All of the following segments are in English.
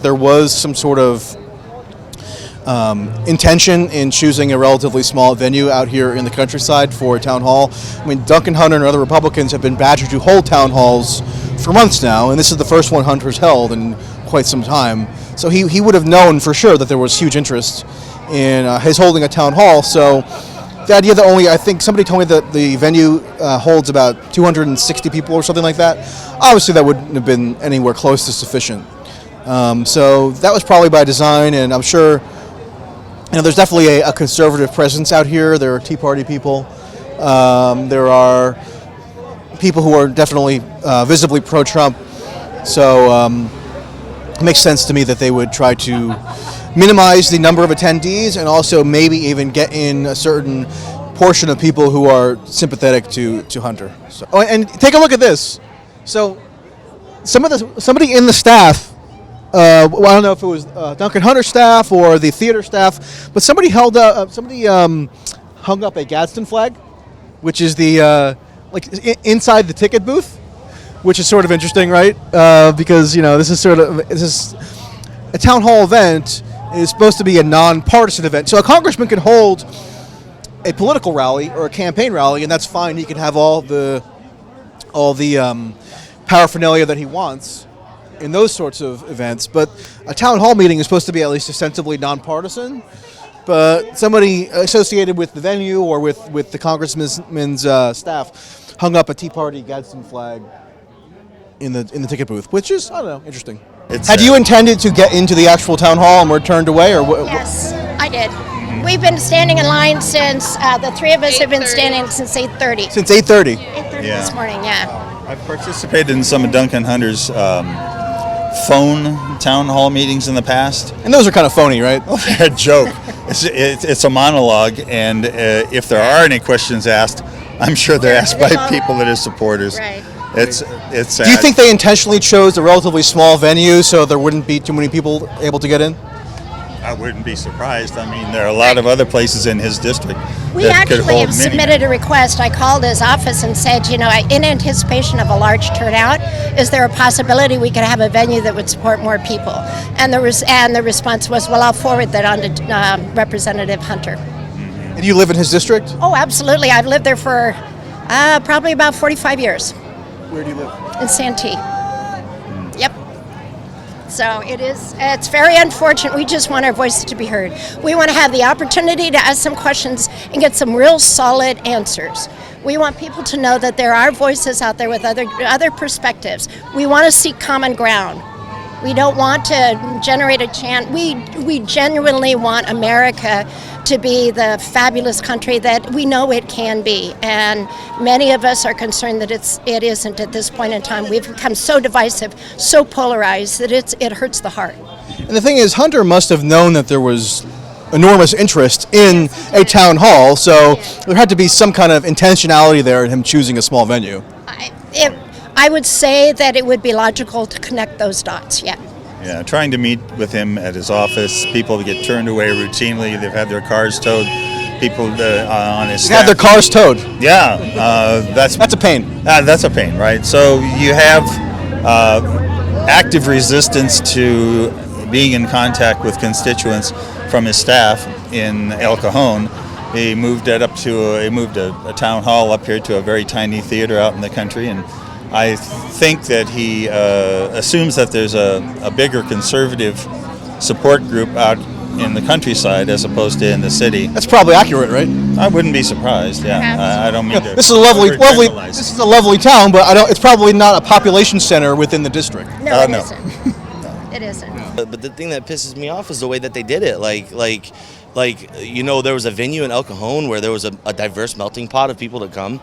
There was some sort of intention in choosing a relatively small venue out here in the countryside for a town hall. I mean, Duncan Hunter and other Republicans have been badgered to hold town halls for months now, and this is the first one Hunter's held in quite some time. So he would have known for sure that there was huge interest in his holding a town hall. So the idea that I think somebody told me that the venue holds about 260 people or something like that. Obviously that wouldn't have been anywhere close to sufficient. So that was probably by design, and I'm sure there's definitely a conservative presence out here. There are Tea Party people. There are people who are definitely visibly pro-Trump. So it makes sense to me that they would try to minimize the number of attendees and also maybe even get in a certain portion of people who are sympathetic to Hunter. So, and take a look at this. So somebody in the staff, I don't know if it was Duncan Hunter staff or the theater staff, but somebody hung up a Gadsden flag, which is the inside the ticket booth, which is sort of interesting, right? Because this is a town hall event is supposed to be a nonpartisan event, so a congressman can hold a political rally or a campaign rally, and that's fine. He can have all the paraphernalia that he wants in those sorts of events, but a town hall meeting is supposed to be at least ostensibly nonpartisan. But somebody associated with the venue or with the congressman's staff hung up a Tea Party Gadsden flag in the ticket booth, which is, I don't know, interesting. Had you intended to get into the actual town hall and were turned away, or what? Yes, I did. We've been standing in line since the three of us have been standing since 8:30. Since 8:30. 8:30 this morning, yeah. I've participated in some of Duncan Hunter's phone town hall meetings in the past. And those are kind of phony, right? They're a joke. It's a monologue, and if there are any questions asked, I'm sure they're asked by people that are supporters. Right. It's sad. Do you think they intentionally chose a relatively small venue so there wouldn't be too many people able to get in? I wouldn't be surprised. I mean, there are a lot of other places in his district We that could actually hold have many. submitted a request. I called his office and said, in anticipation of a large turnout, is there a possibility we could have a venue that would support more people? And the response was, well, I'll forward that on to Representative Hunter. And you live in his district? Oh, absolutely. I've lived there for probably about 45 years. Where do you live? In Santee. Yep. So it's very unfortunate. We just want our voices to be heard. We want to have the opportunity to ask some questions and get some real solid answers. We want people to know that there are voices out there with other perspectives. We want to seek common ground. We don't want to generate a chant. We genuinely want America to be the fabulous country that we know it can be. And many of us are concerned that it isn't at this point in time. We've become so divisive, so polarized that it hurts the heart. And the thing is, Hunter must have known that there was enormous interest in a town hall, so there had to be some kind of intentionality there in him choosing a small venue. I would say that it would be logical to connect those dots, yeah. Yeah, trying to meet with him at his office. People get turned away routinely. They've had their cars towed. People on his staff. They have their cars towed. Yeah, that's a pain. That's a pain, right? So you have active resistance to being in contact with constituents from his staff in El Cajon. He moved a town hall up here to a very tiny theater out in the country, and I think that he assumes that there's a bigger conservative support group out in the countryside as opposed to in the city. That's probably accurate, right? I wouldn't be surprised. Yeah, I don't mean to. This is a lovely town, but it's probably not a population center within the district. No, it isn't. It isn't. But the thing that pisses me off is the way that they did it. There was a venue in El Cajon where there was a diverse melting pot of people to come.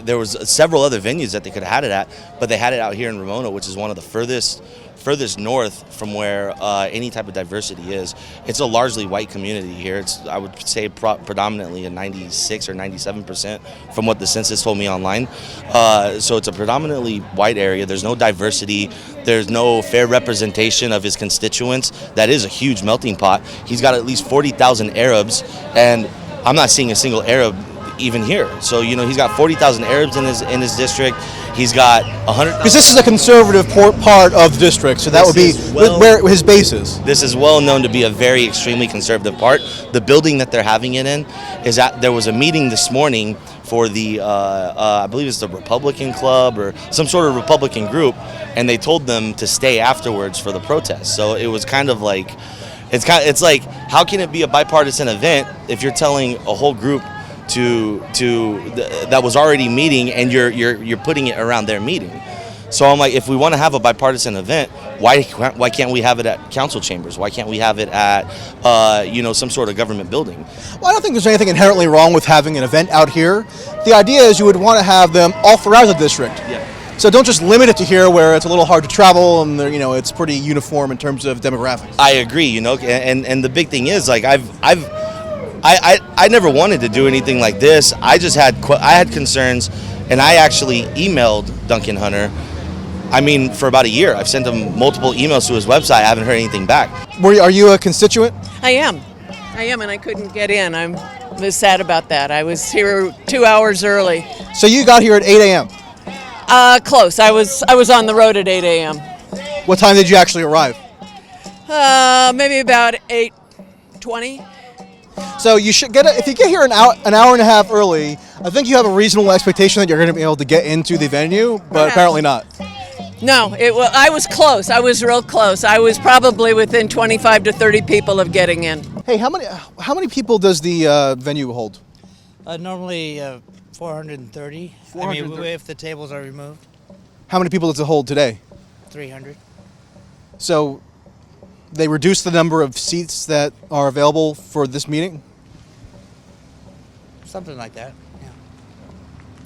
There was several other venues that they could have had it at, but they had it out here in Ramona, which is one of the furthest north from where any type of diversity is. It's a largely white community here. I would say predominantly a 96 or 97% from what the census told me online. So it's a predominantly white area. There's no diversity. There's no fair representation of his constituents. That is a huge melting pot. He's got at least 40,000 Arabs, and I'm not seeing a single Arab even here. So he's got 40,000 Arabs in his district. He's got 100. Because this is a conservative part of the district, so that would be where his base is. This is well known to be a very extremely conservative part. The building that they're having it in is at. There was a meeting this morning for the I believe it's the Republican Club or some sort of Republican group, and they told them to stay afterwards for the protest. So it was kind of like, it's like, how can it be a bipartisan event if you're telling a whole group that was already meeting and you're putting it around their meeting? So I'm like, if we want to have a bipartisan event, why can't we have it at council chambers? Why can't we have it at some sort of government building? Well, I don't think there's anything inherently wrong with having an event out here. The idea is you would want to have them all throughout the district. Yeah. So don't just limit it to here where it's a little hard to travel and it's pretty uniform in terms of demographics. I agree, and the big thing is, like, I never wanted to do anything like this. I had concerns, and I actually emailed Duncan Hunter. I mean, for about a year. I've sent him multiple emails to his website. I haven't heard anything back. Are you a constituent? I am, and I couldn't get in. I was sad about that. I was here 2 hours early. So you got here at 8 a.m.? Close. I was on the road at 8 a.m. What time did you actually arrive? Maybe about 8:20. So you should if you get here an hour and a half early, I think you have a reasonable expectation that you're going to be able to get into the venue, but apparently not. No, I was close. I was real close. I was probably within 25 to 30 people of getting in. Hey, how many people does the venue hold? Normally 430. 430. I mean, if the tables are removed. How many people does it hold today? 300. So they reduced the number of seats that are available for this meeting? Something like that.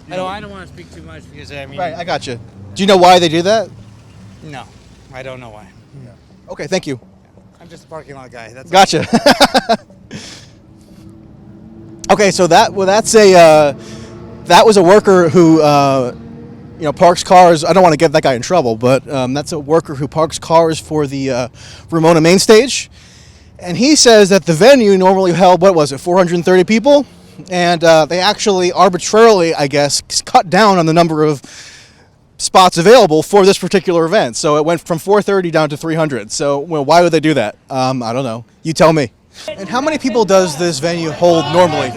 Yeah. I don't want to speak too much because I mean. Right, I got you. Do you know why they do that? No, I don't know why. Yeah. Okay, thank you. I'm just a parking lot guy. That's Gotcha. Okay, so that was a worker who parks cars. I don't want to get that guy in trouble, but that's a worker who parks cars for the Ramona main stage, and he says that the venue normally held 430 people, and they actually arbitrarily, I guess, cut down on the number of spots available for this particular event. So it went from 430 down to 300. So why would they do that? I don't know. You tell me. And how many people does this venue hold normally?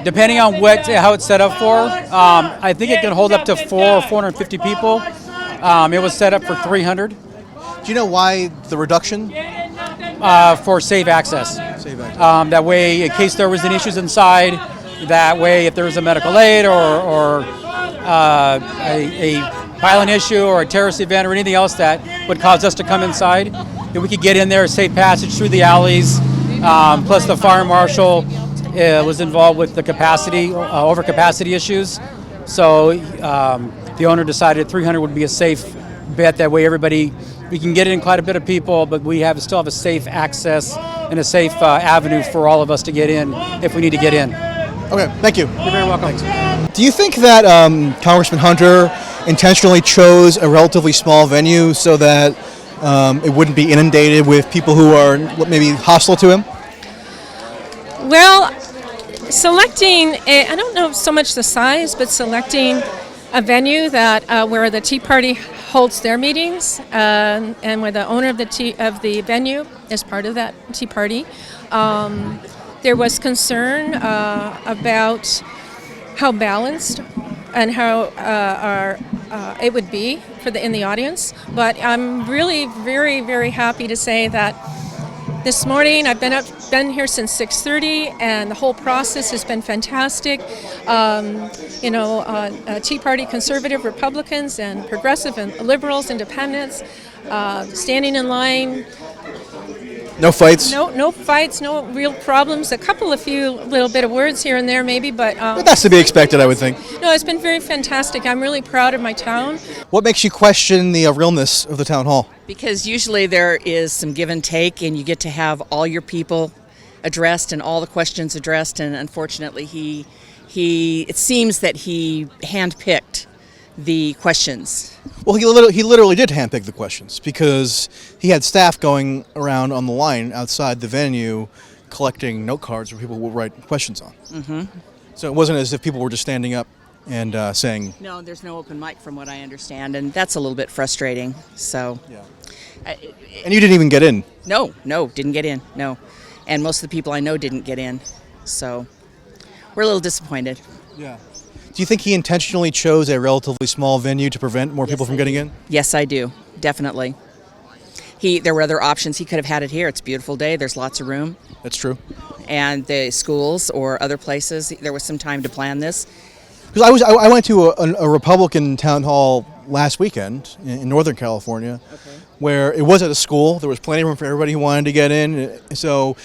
Depending on how it's set up for, I think it can hold up to 450 people. It was set up for 300. Do you know why the reduction? For safe access. Safe access. That way, in case there was any issues inside, that way, if there was a medical aid or a violent issue or a terrorist event or anything else that would cause us to come inside, then we could get in there, safe passage through the alleys. Plus, the fire marshal was involved with the overcapacity issues. So the owner decided 300 would be a safe bet. That way, we can get in quite a bit of people, but we still have a safe access and a safe avenue for all of us to get in if we need to get in. Okay, thank you. You're very welcome. Do you think that Congressman Hunter intentionally chose a relatively small venue so that it wouldn't be inundated with people who are maybe hostile to him? Well, I don't know so much the size, but selecting a venue that where the Tea Party holds their meetings, and where the owner of the venue is part of that Tea Party. There was concern about how balanced and how it would be in the audience. But I'm really very, very happy to say that this morning I've been here since 6:30, and the whole process has been fantastic. Tea Party, conservative Republicans, and progressive and liberals, independents, standing in line. No fights? No fights, no real problems. A few little bit of words here and there maybe, but that's to be expected, I would think. No, it's been very fantastic. I'm really proud of my town. What makes you question the realness of the town hall? Because usually there is some give and take, and you get to have all your people addressed and all the questions addressed. And unfortunately, it seems that he handpicked the questions. Well, he literally did handpick the questions because he had staff going around on the line outside the venue collecting note cards where people would write questions on. Mm-hmm. So it wasn't as if people were just standing up and saying, No, there's no open mic from what I understand, and that's a little bit frustrating. So, and you didn't even get in. no, didn't get in. No, and most of the people I know didn't get in. So, we're a little disappointed. Yeah. Do you think he intentionally chose a relatively small venue to prevent more people from getting in? Yes, I do. Definitely. There were other options. He could have had it here. It's a beautiful day. There's lots of room. That's true. And the schools or other places, there was some time to plan this. Because I went to a Republican town hall last weekend in Northern California, where it was at a school. There was plenty of room for everybody who wanted to get in. So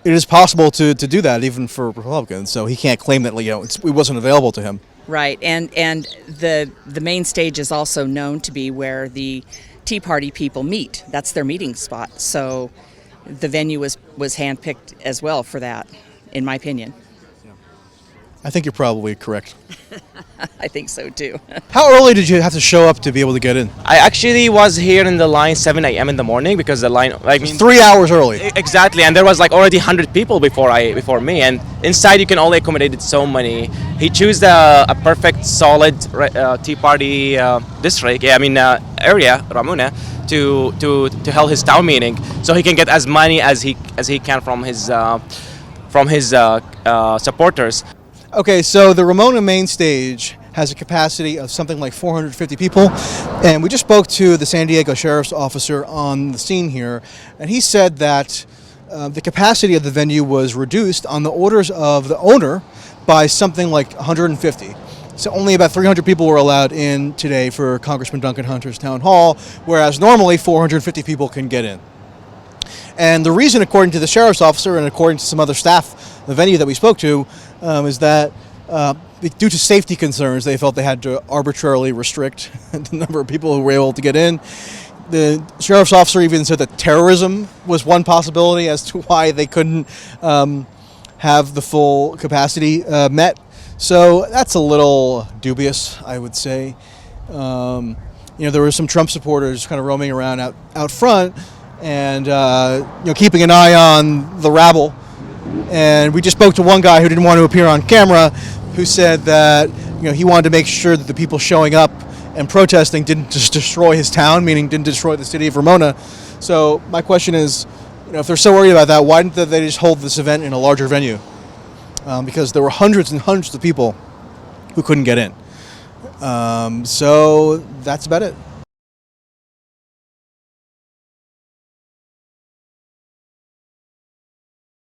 it is possible to do that even for Republicans. So he can't claim that it wasn't available to him. Right, and the main stage is also known to be where the Tea Party people meet. That's their meeting spot. So the venue was handpicked as well for that, in my opinion. I think you're probably correct. I think so too. How early did you have to show up to be able to get in? I actually was here in the line 7 a.m. in the morning because the line, 3 hours early. Exactly, and there was already 100 people before me, and inside you can only accommodate so many. He chose a perfect, solid Tea Party district. Area, Ramona, to hold his town meeting, so he can get as many as he can from his supporters. Okay, so the Ramona main stage has a capacity of something like 450 people, and we just spoke to the San Diego Sheriff's officer on the scene here, and he said that the capacity of the venue was reduced on the orders of the owner by something like 150. So only about 300 people were allowed in today for Congressman Duncan Hunter's town hall, whereas normally 450 people can get in. And the reason, according to the sheriff's officer and according to some other staff, the venue that we spoke to, is that due to safety concerns, they felt they had to arbitrarily restrict the number of people who were able to get in. The sheriff's officer even said that terrorism was one possibility as to why they couldn't have the full capacity met. So that's a little dubious, I would say. There were some Trump supporters kind of roaming around out front, and keeping an eye on the rabble. And we just spoke to one guy who didn't want to appear on camera, who said that he wanted to make sure that the people showing up and protesting didn't just destroy his town, meaning didn't destroy the city of Ramona. So my question is, if they're so worried about that, why didn't they just hold this event in a larger venue? Because there were hundreds and hundreds of people who couldn't get in. So that's about it.